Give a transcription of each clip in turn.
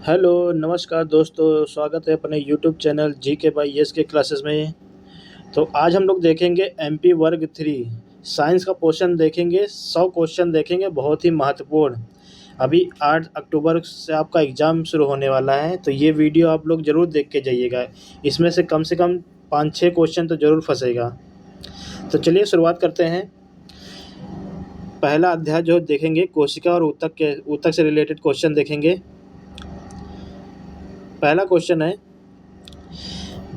Hello, नमस्कार दोस्तों, स्वागत है अपने यूट्यूब चैनल जी के बाई एस के क्लासेस में। तो आज हम लोग देखेंगे एमपी वर्ग 3 साइंस का पोर्शन देखेंगे। 100 क्वेश्चन देखेंगे, बहुत ही महत्वपूर्ण। अभी 8 अक्टूबर से आपका एग्ज़ाम शुरू होने वाला है, तो ये वीडियो आप लोग ज़रूर देख के जाइएगा। इसमें से कम 5-6 क्वेश्चन तो ज़रूर फंसेगा। तो चलिए शुरुआत करते हैं। पहला अध्याय जो देखेंगे, कोशिका और ऊतक से रिलेटेड क्वेश्चन देखेंगे। पहला क्वेश्चन है,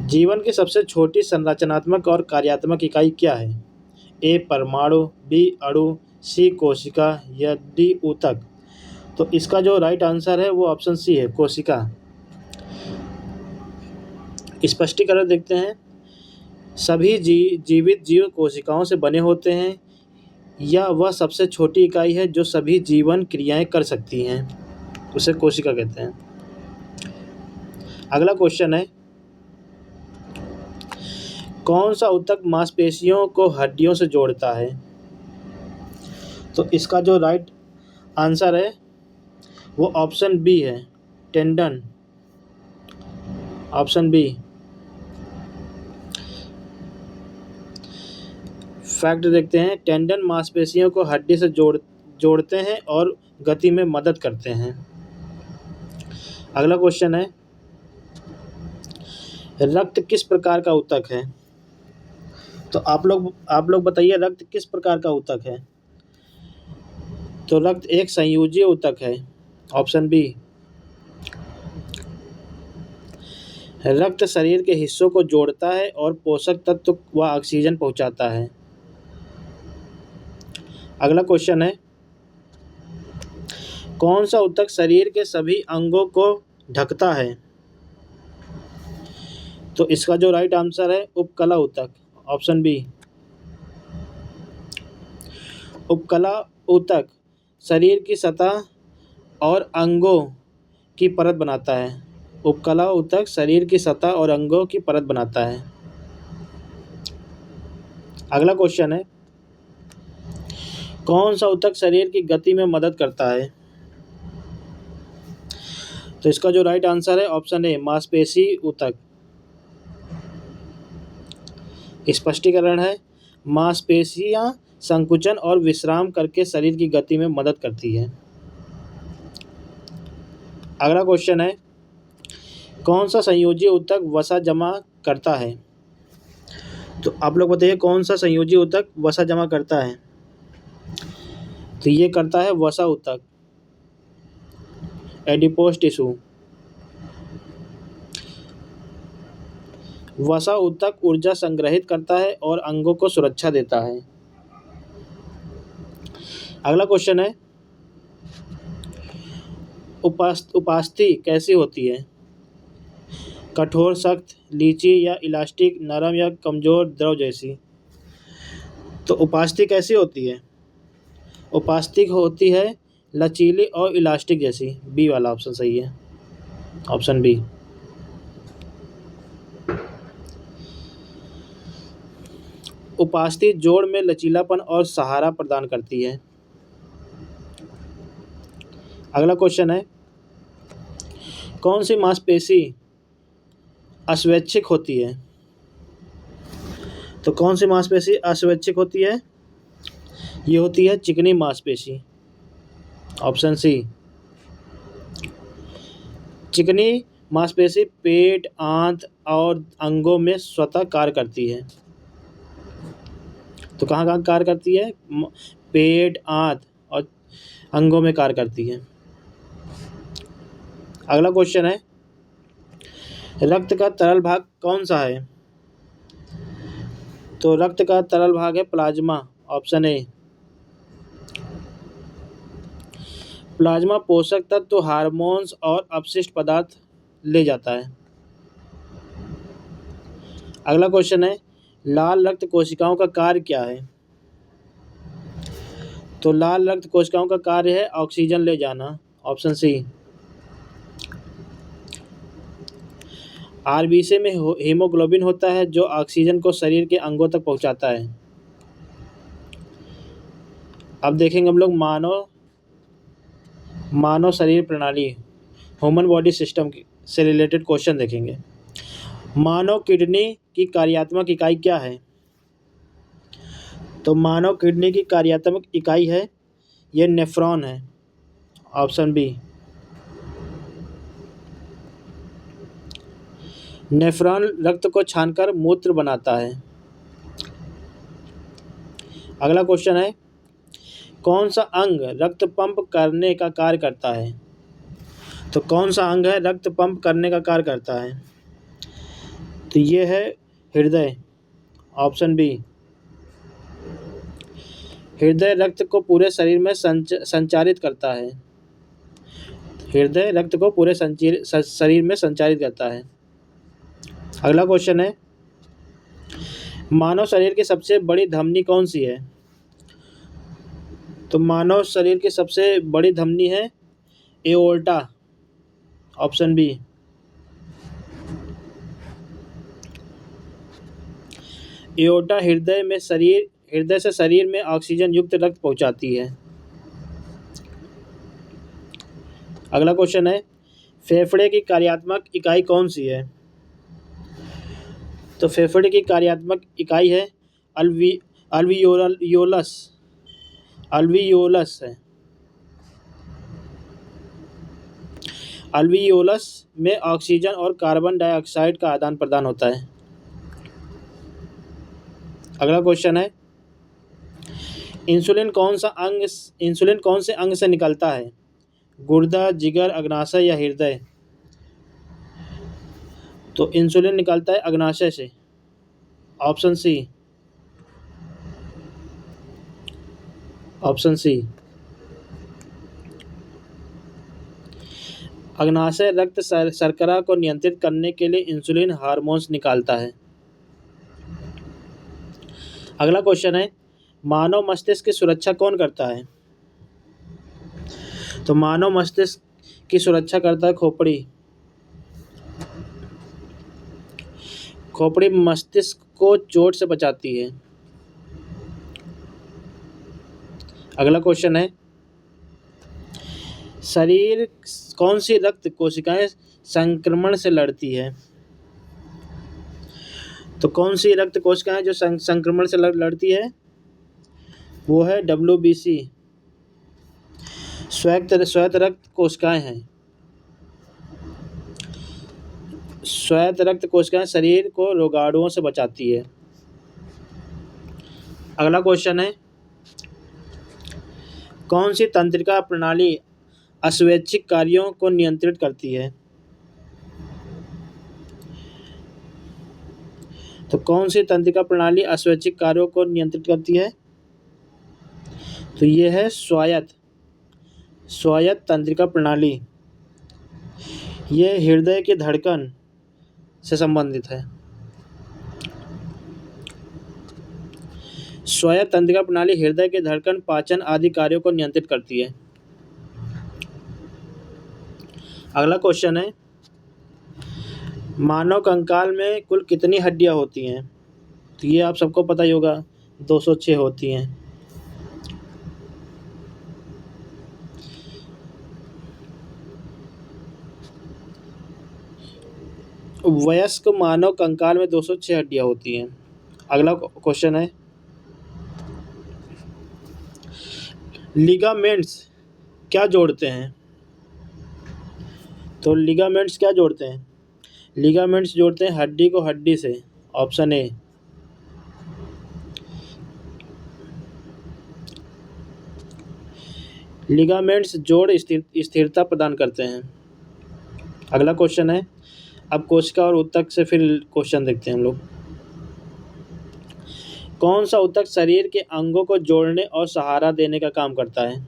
जीवन की सबसे छोटी संरचनात्मक और कार्यात्मक इकाई क्या है? ए परमाणु, बी अणु, सी कोशिका या डी ऊतक। तो इसका जो राइट आंसर है वो ऑप्शन सी है, कोशिका। स्पष्टीकरण देखते हैं। सभी जीवित जीव कोशिकाओं से बने होते हैं, या वह सबसे छोटी इकाई है जो सभी जीवन क्रियाएं कर सकती हैं, उसे कोशिका कहते हैं। अगला क्वेश्चन है, कौन सा ऊतक मांसपेशियों को हड्डियों से जोड़ता है? तो इसका जो राइट आंसर है वो ऑप्शन बी है, टेंडन। Option B. फैक्ट देखते हैं। टेंडन मांसपेशियों को हड्डी से जोड़ते हैं और गति में मदद करते हैं। अगला क्वेश्चन है, रक्त किस प्रकार का ऊतक है? तो आप लोग बताइए, रक्त किस प्रकार का ऊतक है? तो रक्त एक संयोजी ऊतक है, ऑप्शन बी। रक्त शरीर के हिस्सों को जोड़ता है और पोषक तत्व व ऑक्सीजन पहुंचाता है। अगला क्वेश्चन है, कौन सा ऊतक शरीर के सभी अंगों को ढकता है? तो इसका जो राइट आंसर है उपकला ऊतक, ऑप्शन बी। उपकला ऊतक शरीर की सतह और अंगों की परत बनाता है। उपकला ऊतक शरीर की सतह और अंगों की परत बनाता है। अगला क्वेश्चन है, कौन सा ऊतक शरीर की गति में मदद करता है? तो इसका जो राइट आंसर है ऑप्शन ए, मांसपेशी ऊतक। स्पष्टीकरण है, मांसपेशियां संकुचन और विश्राम करके शरीर की गति में मदद करती है। अगला क्वेश्चन है, कौन सा संयोजी ऊतक वसा जमा करता है? तो आप लोग बताइए, कौन सा संयोजी ऊतक वसा जमा करता है? तो ये करता है वसा ऊतक, एडिपोज टिश्यू। वसा ऊतक ऊर्जा संग्रहित करता है और अंगों को सुरक्षा देता है। अगला क्वेश्चन है, उपास्थि कैसी होती है? कठोर, सख्त, लीची या इलास्टिक, नरम या कमजोर द्रव जैसी। तो उपास्थि कैसी होती है? उपास्थि होती है लचीली और इलास्टिक जैसी। बी वाला ऑप्शन सही है, ऑप्शन बी। उपास्थि जोड़ में लचीलापन और सहारा प्रदान करती है। अगला क्वेश्चन है, कौन सी मांसपेशी अस्वैच्छिक होती है? तो कौन सी मांसपेशी अस्वैच्छिक होती है? ये होती है चिकनी मांसपेशी, ऑप्शन सी। चिकनी मांसपेशी पेट, आंत और अंगों में स्वतः कार्य करती है। तो कहाँ कहाँ कार्य करती है? पेट, आंत और अंगों में कार्य करती है। अगला क्वेश्चन है, रक्त का तरल भाग कौन सा है? तो रक्त का तरल भाग है प्लाज्मा, ऑप्शन ए। प्लाज्मा पोषक तत्व, हार्मोन्स और अपशिष्ट पदार्थ ले जाता है। अगला क्वेश्चन है, लाल रक्त कोशिकाओं का कार्य क्या है? तो लाल रक्त कोशिकाओं का कार्य है ऑक्सीजन ले जाना, ऑप्शन सी। आरबीसी में हीमोग्लोबिन होता है जो ऑक्सीजन को शरीर के अंगों तक पहुंचाता है। अब देखेंगे हम लोग मानव शरीर प्रणाली। ह्यूमन बॉडी सिस्टम से रिलेटेड क्वेश्चन देखेंगे। मानव किडनी की कार्यात्मक इकाई क्या है? तो मानव किडनी की कार्यात्मक इकाई है, ये नेफ्रॉन है, ऑप्शन बी। नेफ्रॉन रक्त को छानकर मूत्र बनाता है। अगला क्वेश्चन है, कौन सा अंग रक्त पंप करने का कार्य करता है? तो कौन सा अंग है रक्त पंप करने का कार्य करता है? तो ये है हृदय, ऑप्शन बी। हृदय रक्त को पूरे शरीर में संचारित करता है। हृदय रक्त को पूरे शरीर में संचारित करता है। अगला क्वेश्चन है, मानव शरीर की सबसे बड़ी धमनी कौन सी है? तो मानव शरीर की सबसे बड़ी धमनी है एओर्टा, ऑप्शन बी। एओर्टा हृदय से शरीर में ऑक्सीजन युक्त रक्त पहुंचाती है। अगला क्वेश्चन है, फेफड़े की कार्यात्मक इकाई कौन सी है? तो फेफड़े की कार्यात्मक इकाई है अल्वियोलस है। अल्वियोलस में ऑक्सीजन और कार्बन डाइऑक्साइड का आदान प्रदान होता है। अगला क्वेश्चन है, इंसुलिन कौन से अंग से निकलता है? गुर्दा, जिगर, अग्नाशय या हृदय? तो इंसुलिन निकलता है अग्नाशय से, ऑप्शन सी। अग्नाशय रक्त शर्करा को नियंत्रित करने के लिए इंसुलिन हार्मोन्स निकालता है। अगला क्वेश्चन है, मानव मस्तिष्क की सुरक्षा कौन करता है? तो मानव मस्तिष्क की सुरक्षा करता है खोपड़ी। खोपड़ी मस्तिष्क को चोट से बचाती है। अगला क्वेश्चन है, शरीर कौन सी रक्त कोशिकाएं संक्रमण से लड़ती है? तो कौन सी रक्त कोशिकाएं जो संक्रमण से लड़ती है? वो है WBC, श्वेत रक्त कोशिकाएं हैं। श्वेत रक्त कोशिकाएं शरीर को रोगाणुओं से बचाती है। अगला क्वेश्चन है, कौन सी तंत्रिका प्रणाली अस्वैच्छिक कार्यों को नियंत्रित करती है? तो कौन सी तंत्रिका प्रणाली अस्वैच्छिक कार्यों को नियंत्रित करती है? तो ये है स्वायत्त तंत्रिका प्रणाली। ये हृदय की धड़कन से संबंधित है। स्वायत्त तंत्रिका प्रणाली हृदय की धड़कन, पाचन आदि कार्यों को नियंत्रित करती है। अगला क्वेश्चन है, मानव कंकाल में कुल कितनी हड्डियां होती हैं? तो ये आप सबको पता ही होगा, 206 होती हैं। वयस्क मानव कंकाल में 206 हड्डियां होती हैं। अगला क्वेश्चन है, लिगामेंट्स क्या जोड़ते हैं? तो लिगामेंट्स क्या जोड़ते हैं? लिगामेंट्स जोड़ते हैं हड्डी को हड्डी से, ऑप्शन ए। लिगामेंट्स जोड़ स्थिरता प्रदान करते हैं। अगला क्वेश्चन है, अब कोशिका और ऊतक से फिर क्वेश्चन देखते हैं हम लोग। कौन सा ऊतक शरीर के अंगों को जोड़ने और सहारा देने का काम करता है?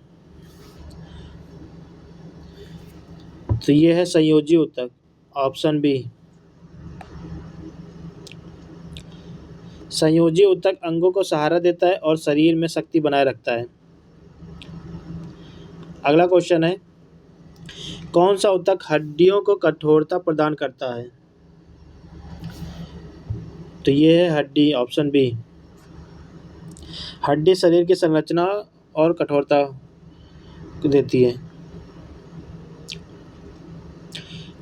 तो ये है संयोजी ऊतक, ऑप्शन बी। संयोजी ऊतक अंगों को सहारा देता है और शरीर में शक्ति बनाए रखता है। अगला क्वेश्चन है, कौन सा ऊतक हड्डियों को कठोरता प्रदान करता है? तो ये है हड्डी, ऑप्शन बी। हड्डी शरीर की संरचना और कठोरता देती है।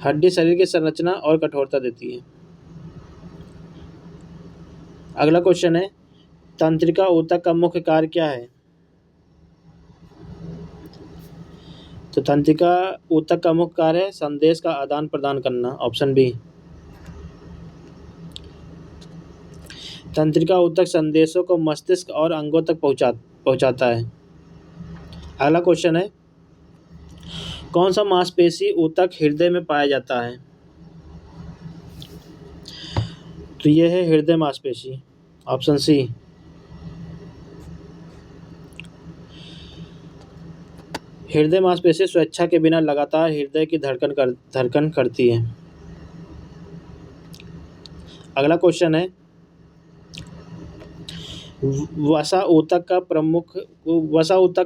हड्डी शरीर की संरचना और कठोरता देती है। अगला क्वेश्चन है, तंत्रिका ऊतक का मुख्य कार्य क्या है? तो तंत्रिका ऊतक का मुख्य कार्य है संदेश का आदान प्रदान करना, ऑप्शन बी। तंत्रिका ऊतक संदेशों को मस्तिष्क और अंगों तक पहुंचाता है। अगला क्वेश्चन है, कौन सा मांसपेशी ऊतक हृदय में पाया जाता है? तो यह है हृदय मांसपेशी, ऑप्शन सी। हृदय मांसपेशी स्वेच्छा के बिना लगातार हृदय की धड़कन करती है। अगला क्वेश्चन है, वसा ऊतक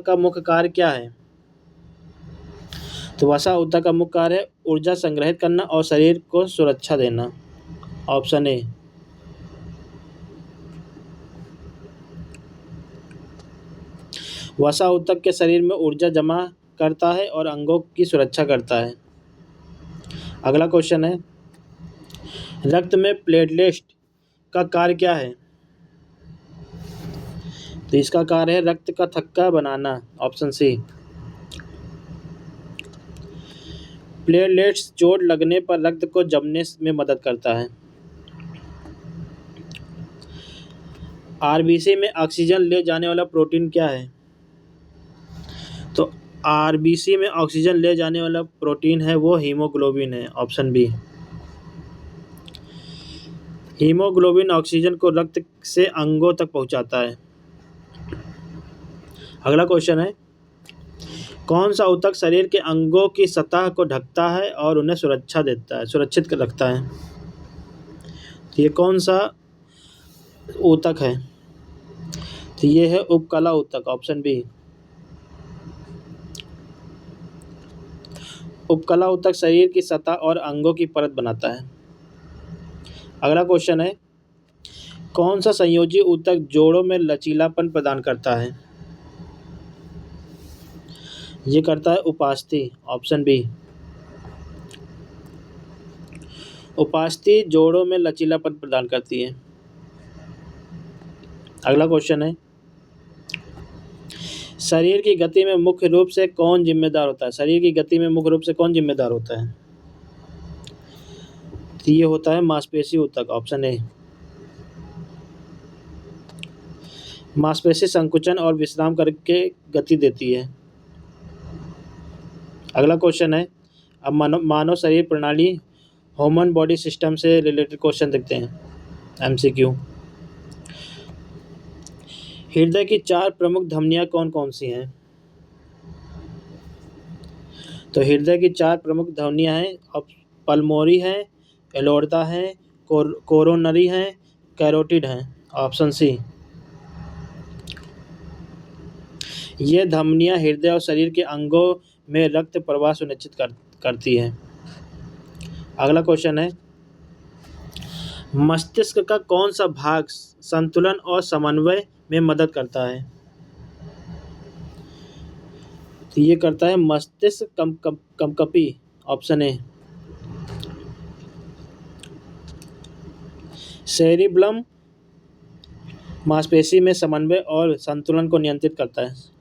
का मुख्य कार्य क्या है? तो वसा ऊतक का मुख्य कार्य है ऊर्जा संग्रहित करना और शरीर को सुरक्षा देना, ऑप्शन ए। वसा ऊतक के शरीर में ऊर्जा जमा करता है और अंगों की सुरक्षा करता है। अगला क्वेश्चन है, रक्त में प्लेटलेट का कार्य क्या है? तो इसका कार्य है रक्त का थक्का बनाना, ऑप्शन सी। प्लेटलेट्स चोट लगने पर रक्त को जमने में मदद करता है। आरबीसी में ऑक्सीजन ले जाने वाला प्रोटीन क्या है? तो आरबीसी में ऑक्सीजन ले जाने वाला प्रोटीन है वो हीमोग्लोबिन है, ऑप्शन बी। हीमोग्लोबिन ऑक्सीजन को रक्त से अंगों तक पहुंचाता है। अगला क्वेश्चन है, कौन सा ऊतक शरीर के अंगों की सतह को ढकता है और उन्हें सुरक्षित रखता है? तो ये कौन सा ऊतक है? तो ये है उपकला ऊतक, ऑप्शन बी। उपकला ऊतक शरीर की सतह और अंगों की परत बनाता है। अगला क्वेश्चन है, कौन सा संयोजी ऊतक जोड़ों में लचीलापन प्रदान करता है? ये करता है उपास्थि, ऑप्शन बी। उपास्थि जोड़ों में लचीलापन प्रदान करती है। अगला क्वेश्चन है, शरीर की गति में मुख्य रूप से कौन जिम्मेदार होता है? शरीर की गति में मुख्य रूप से कौन जिम्मेदार होता है? तो ये होता है मांसपेशी ऊतक, ऑप्शन ए। मांसपेशी संकुचन और विश्राम करके गति देती है। अगला क्वेश्चन है, अब मानव शरीर प्रणाली ह्यूमन बॉडी सिस्टम से रिलेटेड क्वेश्चन देखते हैं, एमसीक्यू। हृदय की 4 प्रमुख धमनियां कौन कौन सी हैं? तो हृदय की 4 प्रमुख धमनियां हैं, अब पल्मोनरी है, एलोर्टा है, कोरोनरी है, कैरोटिड है, ऑप्शन सी। ये धमनियां हृदय और शरीर के अंगों में रक्त प्रवाह सुनिश्चित करती है। अगला क्वेश्चन है, मस्तिष्क का कौन सा भाग संतुलन और समन्वय में मदद करता है? तो ये करता है मस्तिष्क कंपकपी, ऑप्शन ए। सेरिब्लम मांसपेशी में समन्वय और संतुलन को नियंत्रित करता है।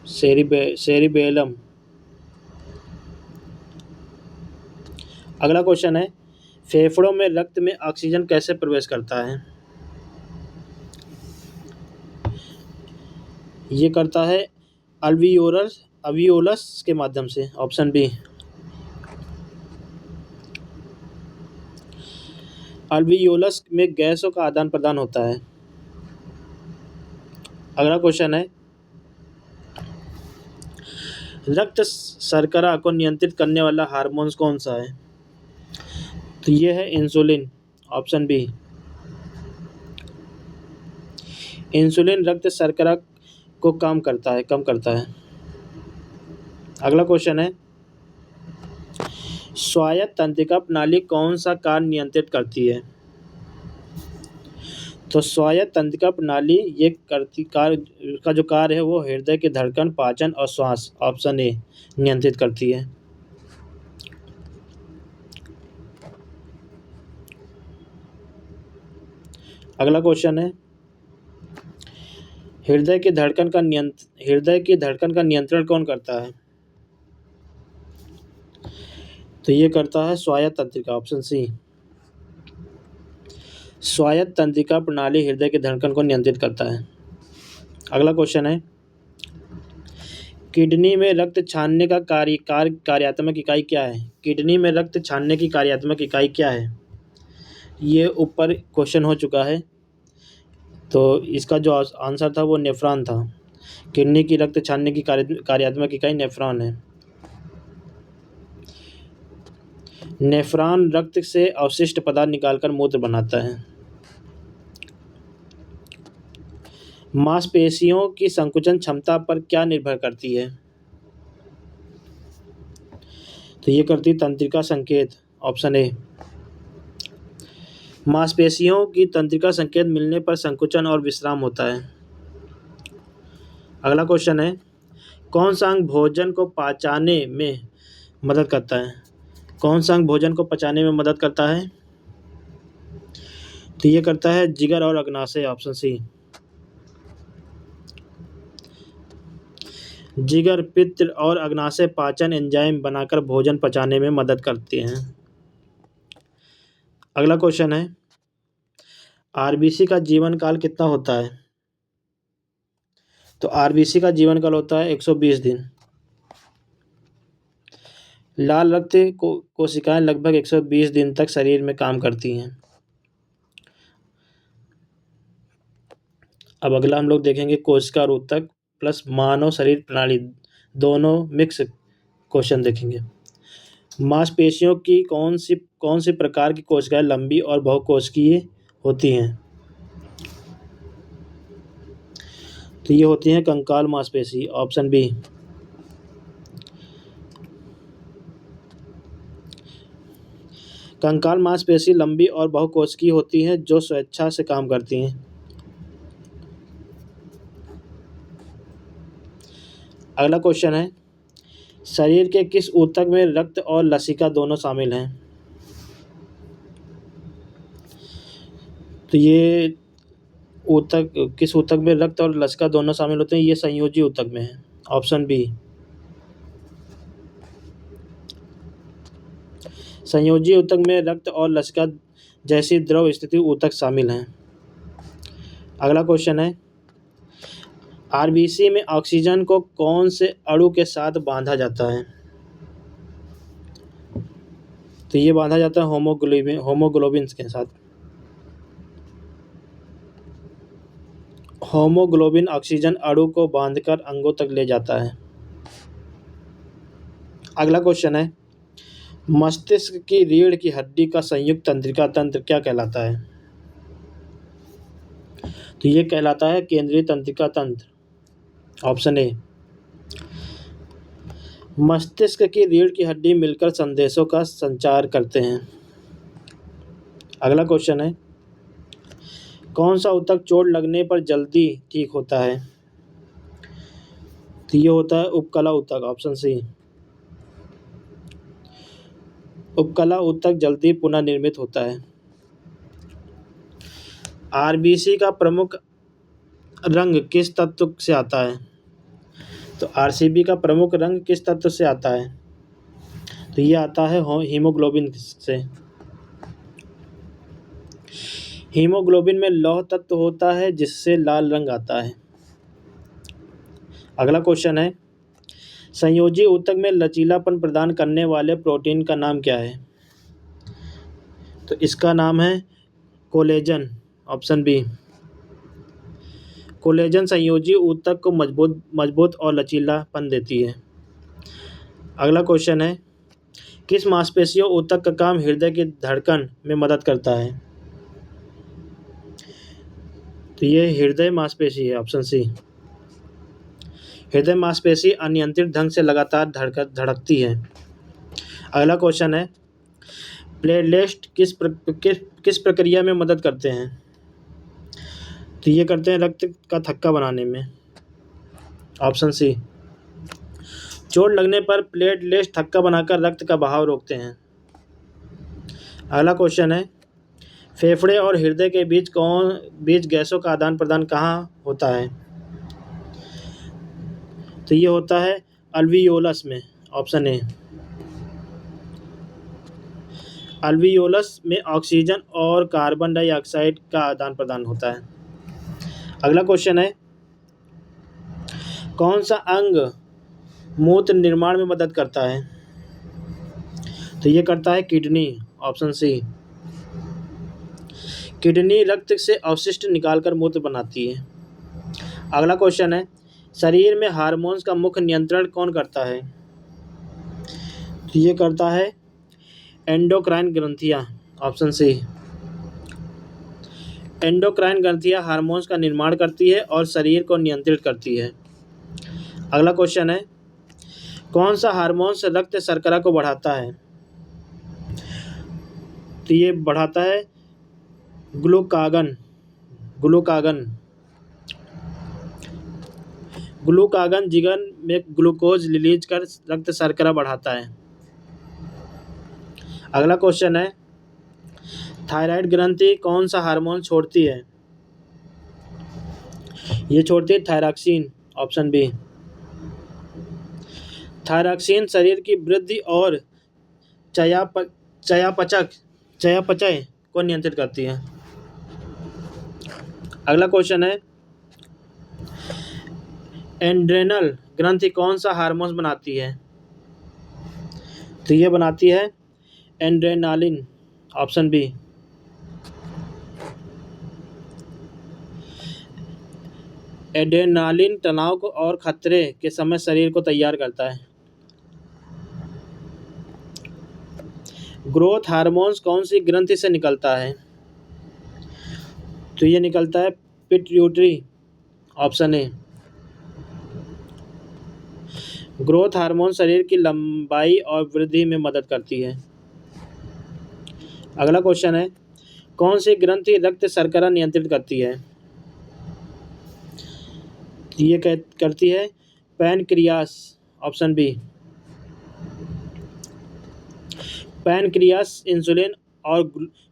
सेरिबेलम। अगला क्वेश्चन है, फेफड़ों में रक्त में ऑक्सीजन कैसे प्रवेश करता है? ये करता है अल्वियोलस के माध्यम से, ऑप्शन बी। अल्वियोलस में गैसों का आदान प्रदान होता है। अगला क्वेश्चन है, रक्त शर्करा को नियंत्रित करने वाला हार्मोन कौन सा है? तो ये है इंसुलिन, ऑप्शन बी। इंसुलिन रक्त शर्करा को कम करता है। अगला क्वेश्चन है, स्वायत्त तंत्रिका प्रणाली कौन सा कार्य नियंत्रित करती है? तो स्वायत्त तंत्रिका प्रणाली ये कार्य का जो कार्य है वो हृदय की धड़कन, पाचन और श्वास, ऑप्शन ए, नियंत्रित करती है। अगला क्वेश्चन है, हृदय की धड़कन का नियंत्रण कौन करता है? तो ये करता है स्वायत्त तंत्रिका, ऑप्शन सी। स्वायत्त तंत्रिका प्रणाली हृदय की धड़कन को नियंत्रित करता है। अगला क्वेश्चन है, किडनी में रक्त छानने का कार्यात्मक इकाई क्या है? किडनी में रक्त छानने की कार्यात्मक इकाई क्या है? ये ऊपर क्वेश्चन हो चुका है, तो इसका जो आंसर था वो नेफ्रॉन था। किडनी की रक्त छानने की कार्यात्मक इकाई नेफ्रॉन है। नेफ्रॉन रक्त से अवशिष्ट पदार्थ निकालकर मूत्र बनाता है। मांसपेशियों की संकुचन क्षमता पर क्या निर्भर करती है? तो ये करती तंत्रिका संकेत, ऑप्शन ए। मांसपेशियों की तंत्रिका संकेत मिलने पर संकुचन और विश्राम होता है। अगला क्वेश्चन है, कौन सा अंग भोजन को पचाने में मदद करता है? कौन सा अंग भोजन को पचाने में मदद करता है? तो ये करता है जिगर और अग्नाशय, ऑप्शन सी। जिगर, पित्त और अग्नाशय पाचन एंजाइम बनाकर भोजन पचाने में मदद करते हैं। अगला क्वेश्चन है, आरबीसी का जीवन काल कितना होता है? तो आरबीसी का जीवन काल होता है 120 दिन। लाल रक्त कोशिकाएं लगभग 120 दिन तक शरीर में काम करती हैं। अब अगला हम लोग देखेंगे कोशिका और ऊतक प्लस मानव शरीर प्रणाली, दोनों मिक्स क्वेश्चन देखेंगे। मांसपेशियों की कौन सी प्रकार की कोशिकाएं लंबी और बहुकोशिकीय होती हैं? तो ये होती हैं कंकाल मांसपेशी, ऑप्शन बी। कंकाल मांसपेशी लंबी और बहुकोशिकीय होती हैं जो स्वेच्छा से काम करती हैं। अगला क्वेश्चन है, शरीर के किस ऊतक में रक्त और लसिका दोनों शामिल हैं? तो ये किस ऊतक में रक्त और लसिका दोनों शामिल होते हैं? ये संयोजी ऊतक में है, ऑप्शन बी। संयोजी ऊतक में रक्त और लसिका जैसी द्रव स्थिति ऊतक शामिल हैं। अगला क्वेश्चन है, आरबीसी में ऑक्सीजन को कौन से अणु के साथ बांधा जाता है? तो ये बांधा जाता है होमोग्लोबिन के साथ। होमोग्लोबिन ऑक्सीजन अणु को बांधकर अंगों तक ले जाता है। अगला क्वेश्चन है, मस्तिष्क की रीढ़ की हड्डी का संयुक्त तंत्रिका तंत्र क्या कहलाता है? तो ये कहलाता है केंद्रीय तंत्रिका तंत्र, ऑप्शन ए। मस्तिष्क की रीढ़ की हड्डी मिलकर संदेशों का संचार करते हैं। अगला क्वेश्चन है, कौन सा ऊतक चोट लगने पर जल्दी ठीक होता है? तो ये होता है उपकला ऊतक, ऑप्शन सी। उपकला ऊतक जल्दी पुनर्निर्मित होता है। आरबीसी का प्रमुख रंग किस तत्व से आता है? तो आरसीबी का प्रमुख रंग किस तत्व से आता है? तो ये आता है हीमोग्लोबिन से। हीमोग्लोबिन में लौह तत्व होता है जिससे लाल रंग आता है। अगला क्वेश्चन है, संयोजी ऊतक में लचीलापन प्रदान करने वाले प्रोटीन का नाम क्या है? तो इसका नाम है कोलेजन, ऑप्शन बी। कोलेजन संयोजी ऊतक को मजबूत और लचीलापन देती है। अगला क्वेश्चन है, किस मांसपेशियों ऊतक का काम हृदय की धड़कन में मदद करता है? तो ये हृदय मांसपेशी है, ऑप्शन सी। हृदय मांसपेशी अनियंत्रित ढंग से लगातार धड़कती है। अगला क्वेश्चन है, प्लेटलेट किस प्रक्रिया में मदद करते हैं? तो ये करते हैं रक्त का थक्का बनाने में, ऑप्शन सी। चोट लगने पर प्लेटलेट थक्का बनाकर रक्त का बहाव रोकते हैं। अगला क्वेश्चन है, फेफड़े और हृदय के बीच गैसों का आदान प्रदान कहाँ होता है? तो ये होता है अल्वियोलस में, ऑप्शन ए। अल्वियोलस में ऑक्सीजन और कार्बन डाइऑक्साइड का आदान प्रदान होता है। अगला क्वेश्चन है, कौन सा अंग मूत्र निर्माण में मदद करता है? तो ये करता है किडनी, ऑप्शन सी। किडनी रक्त से अवशिष्ट निकालकर मूत्र बनाती है। अगला क्वेश्चन है, शरीर में हार्मोन्स का मुख्य नियंत्रण कौन करता है? तो ये करता है एंडोक्राइन ग्रंथियां, ऑप्शन सी। एंडोक्राइन ग्रंथियां हार्मोन्स का निर्माण करती है और शरीर को नियंत्रित करती है। अगला क्वेश्चन है, कौन सा हार्मोन्स रक्त शर्करा को बढ़ाता है? तो ये बढ़ाता है ग्लूकागन। ग्लूकागन जिगर में ग्लूकोज रिलीज कर रक्त शर्करा बढ़ाता है। अगला क्वेश्चन है, थायराइड ग्रंथि कौन सा हार्मोन छोड़ती है? ये छोड़ती है थायरॉक्सिन, ऑप्शन बी। थायरॉक्सिन शरीर की वृद्धि और चयापचय को नियंत्रित करती है। अगला क्वेश्चन है, एड्रेनल ग्रंथि कौन सा हार्मोन बनाती है? तो ये बनाती है एड्रेनालिन, ऑप्शन बी। एड्रेनालिन तनाव को और खतरे के समय शरीर को तैयार करता है। ग्रोथ हार्मोन्स कौन सी ग्रंथि से निकलता है? तो ये निकलता है pituitary, option A. Growth hormone शरीर की लंबाई और वृद्धि में मदद करती है। अगला क्वेश्चन है, कौन सी ग्रंथि रक्त शर्करा नियंत्रित करती है? ये करती है pancreas, option B. Pancreas insulin और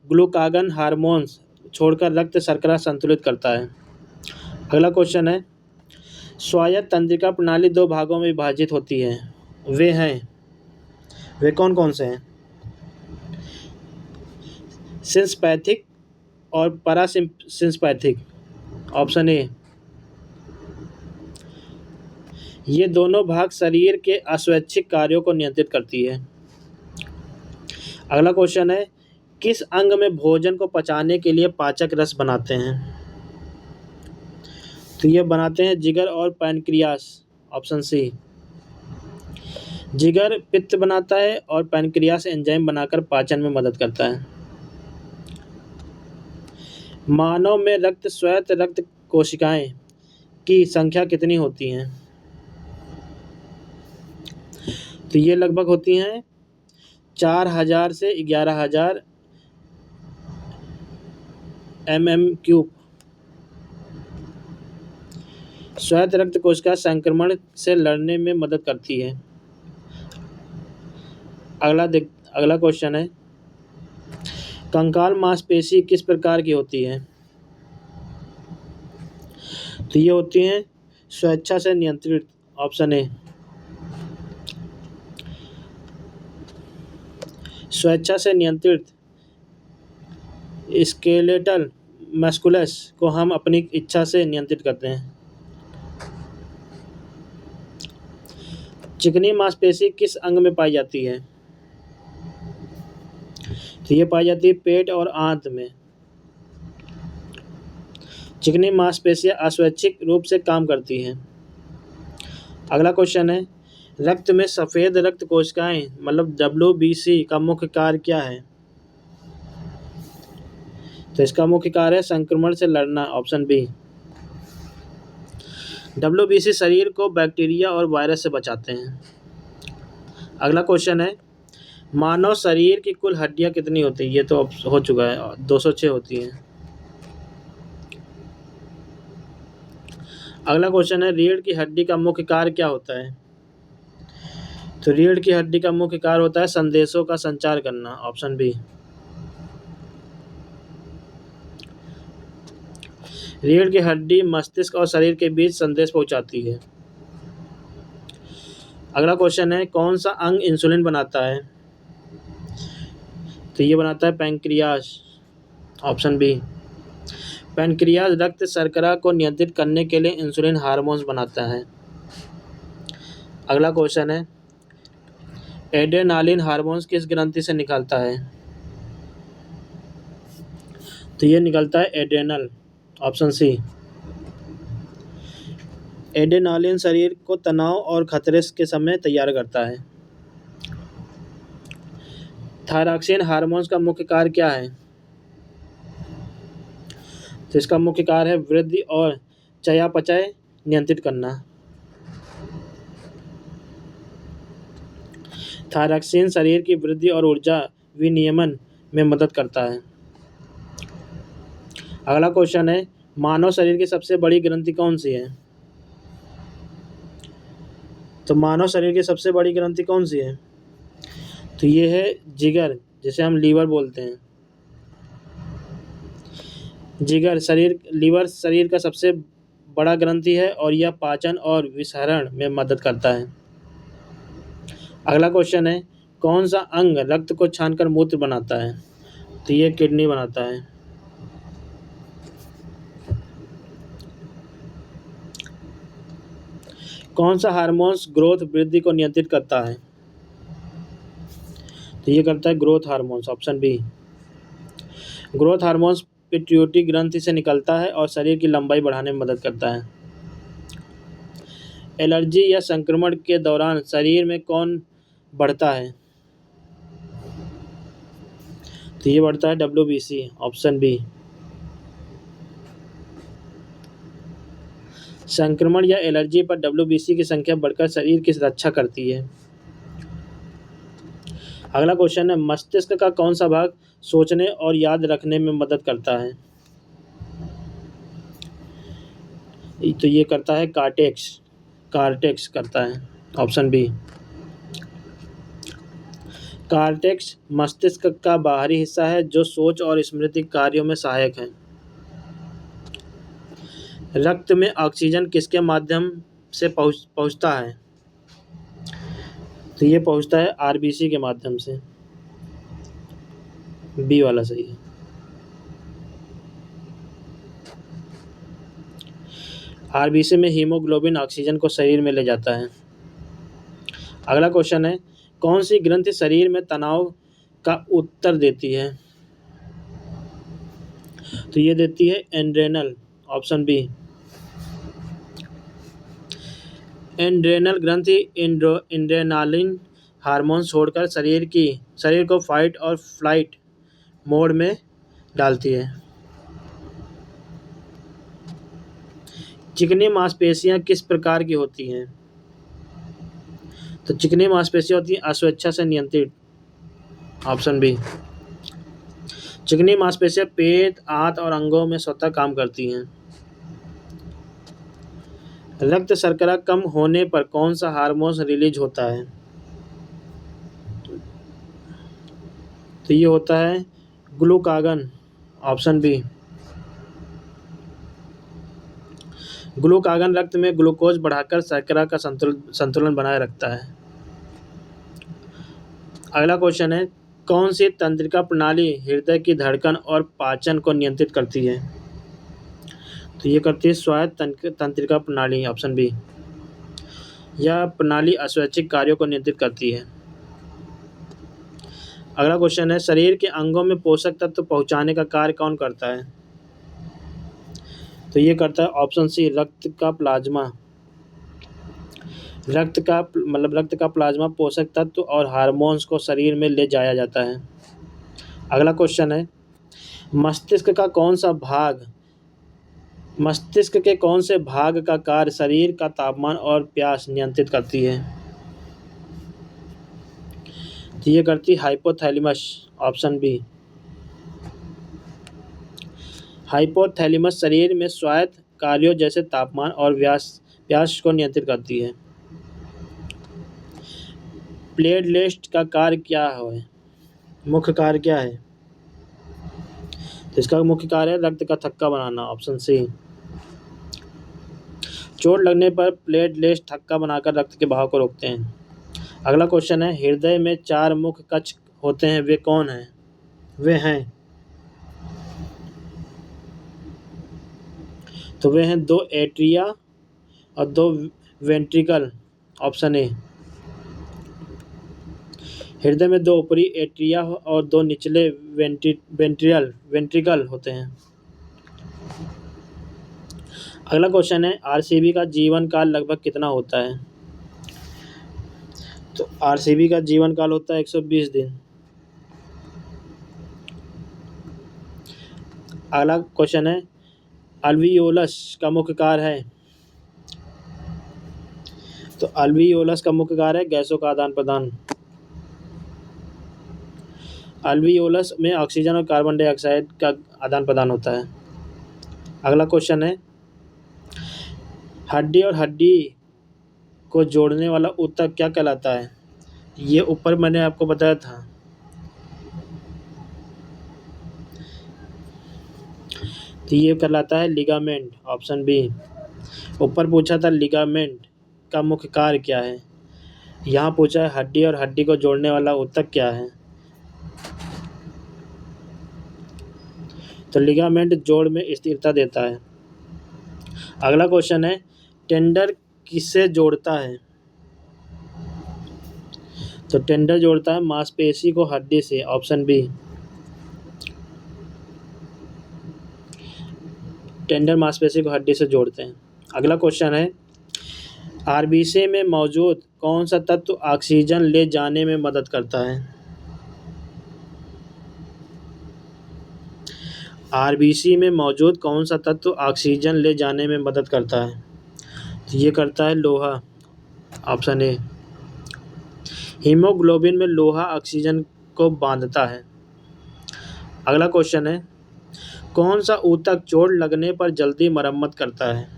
ग्लूकागन हार्मोन्स छोड़कर रक्त शर्करा संतुलित करता है। अगला क्वेश्चन है, स्वायत्त तंत्रिका प्रणाली दो भागों में विभाजित होती है, वे कौन कौन से हैं? सिंपैथिक और पैरासिम्पैथिक, ऑप्शन ए। ये दोनों भाग शरीर के अस्वैच्छिक कार्यों को नियंत्रित करती है। अगला क्वेश्चन है, किस अंग में भोजन को पचाने के लिए पाचक रस बनाते हैं? तो ये बनाते हैं जिगर और पैनक्रियास, ऑप्शन सी। जिगर पित्त बनाता है और पैनक्रियास एंजाइम बनाकर पाचन में मदद करता है। मानव में स्वायत्त रक्त कोशिकाएं की संख्या कितनी होती हैं? तो ये लगभग होती हैं 4000 से 11000 mm³। स्वायत्त रक्त कोशिका संक्रमण से लड़ने में मदद करती है। अगला क्वेश्चन है, कंकाल मांसपेशी किस प्रकार की होती है? तो ये होती हैं स्वेच्छा से नियंत्रित, ऑप्शन ए। स्वेच्छा से नियंत्रित स्केलेटल मस्कुलस को हम अपनी इच्छा से नियंत्रित करते हैं। चिकनी मांसपेशी किस अंग में पाई जाती है? तो ये पाई जाती है पेट और आंत में। चिकनी मांसपेशियां अस्वैच्छिक रूप से काम करती हैं। अगला क्वेश्चन है, रक्त में सफ़ेद रक्त कोशिकाएं मतलब WBC का मुख्य कार्य क्या है? तो इसका मुख्य कार्य है संक्रमण से लड़ना, ऑप्शन बी। WBC शरीर को बैक्टीरिया और वायरस से बचाते हैं। अगला क्वेश्चन है, मानव शरीर की कुल हड्डियां कितनी होती हैं? ये तो अब हो चुका है, 206 होती हैं। अगला क्वेश्चन है, रीढ़ की हड्डी का मुख्य कार्य क्या होता है? तो रीढ़ की हड्डी का मुख्य कार्य होता है संदेशों का संचार करना, ऑप्शन बी। रीढ़ की हड्डी मस्तिष्क और शरीर के बीच संदेश पहुंचाती है। अगला क्वेश्चन है, कौन सा अंग इंसुलिन बनाता है? तो ये बनाता है पैंक्रियाज, ऑप्शन बी। पैंक्रियाज रक्त शर्करा को नियंत्रित करने के लिए इंसुलिन हार्मोन्स बनाता है। अगला क्वेश्चन है, एड्रेनालिन हार्मोन्स किस ग्रंथि से निकलता है? तो ये निकलता है एड्रेनल, ऑप्शन सी। एड्रेनालिन शरीर को तनाव और खतरे के समय तैयार करता है। थायरॉक्सिन हार्मोन्स का मुख्य कार्य क्या है? तो इसका मुख्य कार्य है वृद्धि और चयापचय नियंत्रित करना। थायरॉक्सिन शरीर की वृद्धि और ऊर्जा विनियमन में मदद करता है। अगला क्वेश्चन है, मानव शरीर की सबसे बड़ी ग्रंथि कौन सी है? तो मानव शरीर की सबसे बड़ी ग्रंथि कौन सी है? तो ये है जिगर, जिसे हम लीवर बोलते हैं। लीवर शरीर का सबसे बड़ा ग्रंथि है और यह पाचन और विसरण में मदद करता है। अगला क्वेश्चन है, कौन सा अंग रक्त को छानकर मूत्र बनाता है? तो ये किडनी बनाता है। कौन सा हार्मोन्स ग्रोथ वृद्धि को नियंत्रित करता है? तो ये करता है growth hormones, option B. Growth hormones pituitary ग्रंथि से निकलता है और शरीर की लंबाई बढ़ाने में मदद करता है। एलर्जी या संक्रमण के दौरान शरीर में कौन बढ़ता है? तो ये बढ़ता है WBC, ऑप्शन बी। संक्रमण या एलर्जी पर WBC की संख्या बढ़कर शरीर की रक्षा करती है। अगला क्वेश्चन है, मस्तिष्क का कौन सा भाग सोचने और याद रखने में मदद करता है? तो ये करता है कार्टेक्स करता है, ऑप्शन बी। कार्टेक्स मस्तिष्क का बाहरी हिस्सा है जो सोच और स्मृति कार्यों में सहायक है। रक्त में ऑक्सीजन किसके माध्यम से पहुंचता है? तो ये पहुंचता है RBC के माध्यम से, बी वाला सही है। RBC में हीमोग्लोबिन ऑक्सीजन को शरीर में ले जाता है। अगला क्वेश्चन है, कौन सी ग्रंथि शरीर में तनाव का उत्तर देती है? तो ये देती है एड्रेनल, ऑप्शन बी। एड्रेनल ग्रंथि एड्रेनालिन हार्मोन छोड़कर शरीर को फाइट और फ्लाइट मोड में डालती है। चिकनी मांसपेशियां किस प्रकार की होती हैं? तो चिकनी मांसपेशियां होती हैं अस्वेच्छा से नियंत्रित, ऑप्शन बी। चिकनी मांसपेशियां पेट, आंत और अंगों में स्वतः काम करती हैं। रक्त शर्करा कम होने पर कौन सा हार्मोन रिलीज होता है? तो ये होता है ग्लूकागन, ऑप्शन बी। ग्लूकागन रक्त में ग्लूकोज बढ़ाकर शर्करा का संतुलन बनाए रखता है। अगला क्वेश्चन है, कौन सी तंत्रिका प्रणाली हृदय की धड़कन और पाचन को नियंत्रित करती है? तो ये करती है स्वायत्त तंत्रिका प्रणाली, ऑप्शन बी। यह प्रणाली अस्वैच्छिक कार्यों को नियंत्रित करती है। अगला क्वेश्चन है, शरीर के अंगों में पोषक तत्व पहुंचाने का कार्य कौन करता है? तो ये करता है ऑप्शन सी, रक्त का प्लाज्मा। रक्त का प्लाज्मा पोषक तत्व और हार्मोन्स को शरीर में ले जाया जाता है। अगला क्वेश्चन है, मस्तिष्क के कौन से भाग का कार्य शरीर का तापमान और प्यास नियंत्रित करती है? तो ये करती हाइपोथैलेमस, ऑप्शन बी। हाइपोथैलेमस शरीर में स्वायत्त कार्यों जैसे तापमान और प्यास को नियंत्रित करती है। प्लेटलेट्स का कार्य क्या है? मुख्य कार्य क्या है? तो इसका मुख्य कार्य है रक्त का थक्का बनाना, ऑप्शन सी। चोट लगने पर प्लेटलेट्स थक्का बनाकर रक्त के बहाव को रोकते हैं। अगला क्वेश्चन है, हृदय में 4 मुख्य कक्ष होते हैं, वे कौन हैं? वे हैं, तो वे हैं 2 एट्रिया और 2 वेंट्रिकल, ऑप्शन ए। हृदय में 2 ऊपरी एट्रिया और 2 निचले वेंट्रिकल होते हैं। अगला क्वेश्चन है, आरसीबी का जीवन काल लगभग कितना होता है? तो आरसीबी का जीवन काल होता है 120 दिन। अगला क्वेश्चन है, अल्वियोलस का मुख्य कार्य है? तो अल्वियोलस का मुख्य कार्य है गैसों का आदान प्रदान। अल्वियोलस में ऑक्सीजन और कार्बन डाइऑक्साइड का आदान प्रदान होता है। अगला क्वेश्चन है, हड्डी और हड्डी को जोड़ने वाला ऊतक क्या कहलाता है? ये ऊपर मैंने आपको बताया था। तो ये कहलाता है लिगामेंट, ऑप्शन बी। ऊपर पूछा था लिगामेंट का मुख्य कार्य क्या है, यहाँ पूछा है हड्डी और हड्डी को जोड़ने वाला ऊतक क्या है। तो लिगामेंट जोड़ में स्थिरता देता है। अगला क्वेश्चन है, टेंडर किससे जोड़ता है? तो टेंडर जोड़ता है मांसपेशी को हड्डी से, ऑप्शन बी। टेंडर मांसपेशी को हड्डी से जोड़ते हैं। अगला क्वेश्चन है, आरबीसी में मौजूद कौन सा तत्व ऑक्सीजन ले जाने में मदद करता है? आरबीसी में मौजूद कौन सा तत्व ऑक्सीजन ले जाने में मदद करता है? तो ये करता है लोहा, ऑप्शन ए। हीमोग्लोबिन में लोहा ऑक्सीजन को बांधता है। अगला क्वेश्चन है, कौन सा ऊतक चोट लगने पर जल्दी मरम्मत करता है?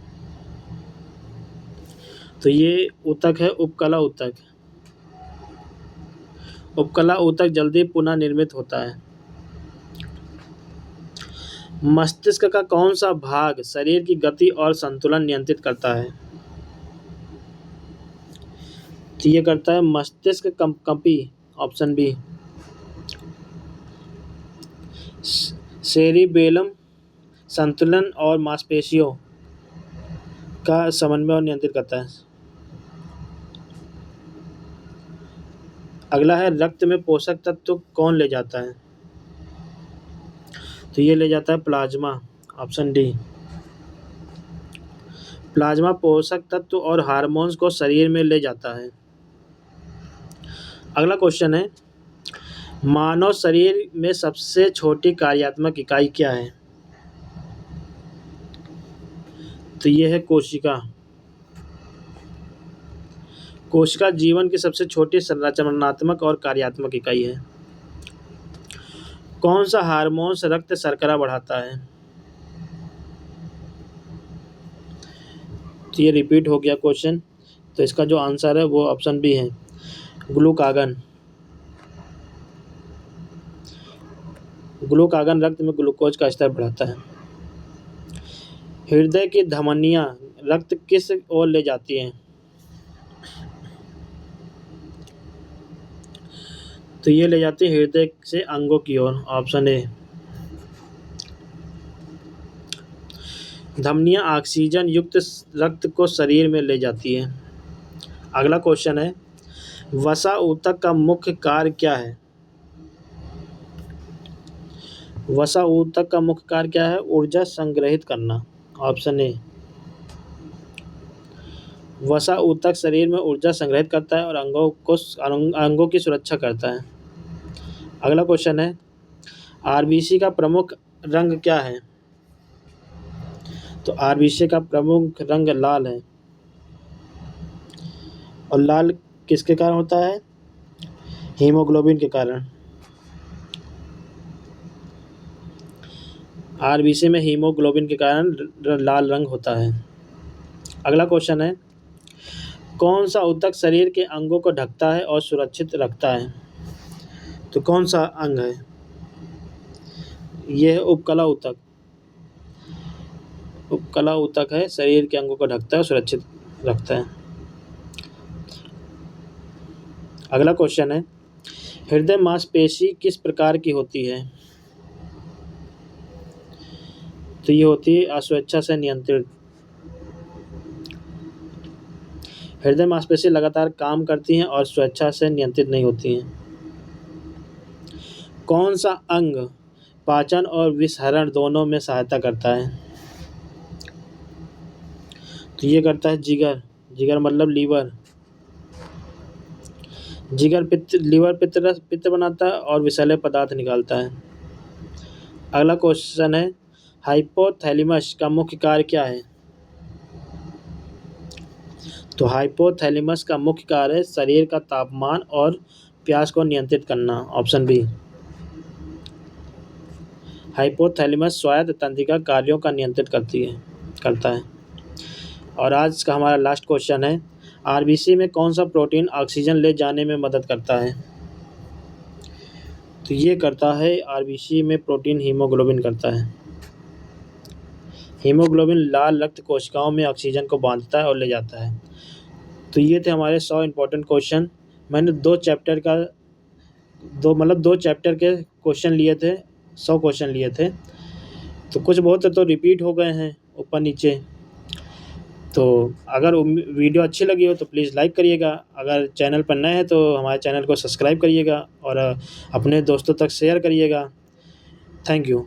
तो ये ऊतक है उपकला ऊतक। उपकला ऊतक जल्दी पुनः निर्मित होता है। मस्तिष्क का कौन सा भाग शरीर की गति और संतुलन नियंत्रित करता है? तो ये करता है मस्तिष्क कंपी, ऑप्शन बी। सेरिबेलम संतुलन और मांसपेशियों का समन्वय और नियंत्रित करता है। अगला है, रक्त में पोषक तत्व कौन ले जाता है? तो ये ले जाता है प्लाज्मा, ऑप्शन डी। प्लाज्मा पोषक तत्व और हार्मोन्स को शरीर में ले जाता है। अगला क्वेश्चन है, मानव शरीर में सबसे छोटी कार्यात्मक इकाई क्या है? तो ये है कोशिका। कोशिका जीवन की सबसे छोटी संरचनात्मक और कार्यात्मक इकाई है। कौन सा हार्मोन्स रक्त शर्करा बढ़ाता है? तो ये रिपीट हो गया क्वेश्चन, तो इसका जो आंसर है वो ऑप्शन बी है, ग्लूकागन। ग्लूकागन रक्त में ग्लूकोज का स्तर बढ़ाता है। हृदय की धमनियां रक्त किस ओर ले जाती हैं? तो ये ले जाती है हृदय से अंगों की ओर, ऑप्शन ए। धमनियां ऑक्सीजन युक्त रक्त को शरीर में ले जाती है। अगला क्वेश्चन है, वसा ऊतक का मुख्य कार्य क्या है? वसा ऊतक का मुख्य कार्य क्या है? ऊर्जा संग्रहित करना, ऑप्शन ए। वसा ऊतक शरीर में ऊर्जा संग्रहित करता है और अंगों की सुरक्षा करता है। अगला क्वेश्चन है, आरबीसी का प्रमुख रंग क्या है? तो आरबीसी का प्रमुख रंग लाल है। और लाल किसके कारण होता है? हीमोग्लोबिन के कारण। आरबीसी में हीमोग्लोबिन के कारण लाल रंग होता है। अगला क्वेश्चन है, कौन सा ऊतक शरीर के अंगों को ढकता है और सुरक्षित रखता है? तो कौन सा अंग है? ये है उपकला ऊतक। उपकला ऊतक है, शरीर के अंगों को ढकता है, सुरक्षित रखता है। अगला क्वेश्चन है, हृदय मांसपेशी किस प्रकार की होती है? तो ये होती है अस्वेच्छा से नियंत्रित। हृदय मांसपेशी लगातार काम करती हैं और स्वेच्छा से नियंत्रित नहीं होती हैं। कौन सा अंग पाचन और विषहरण दोनों में सहायता करता है? तो ये करता है जिगर। जिगर मतलब लीवर। जिगर लीवर पित्त बनाता है और विषैले पदार्थ निकालता है। अगला क्वेश्चन है, हाइपोथैलेमस का मुख्य कार्य क्या है? तो हाइपोथैलेमस का मुख्य कार्य है शरीर का तापमान और प्यास को नियंत्रित करना। Option B. हाइपोथैलेमस स्वायत्त तंत्रिका कार्यों का नियंत्रित करता है। और आज का हमारा लास्ट क्वेश्चन है, आरबीसी में कौन सा प्रोटीन ऑक्सीजन ले जाने में मदद करता है? तो ये करता है आरबीसी में प्रोटीन हीमोग्लोबिन करता है। हीमोग्लोबिन लाल रक्त कोशिकाओं में ऑक्सीजन को बांधता है और ले जाता है। तो ये थे हमारे 100 इम्पोर्टेंट क्वेश्चन। मैंने दो चैप्टर के क्वेश्चन लिए थे, 100 क्वेश्चन लिए थे। तो कुछ बहुत तो रिपीट हो गए हैं ऊपर नीचे। तो अगर वीडियो अच्छी लगी हो तो प्लीज़ लाइक करिएगा। अगर चैनल पर नए हैं तो हमारे चैनल को सब्सक्राइब करिएगा और अपने दोस्तों तक शेयर करिएगा। Thank you.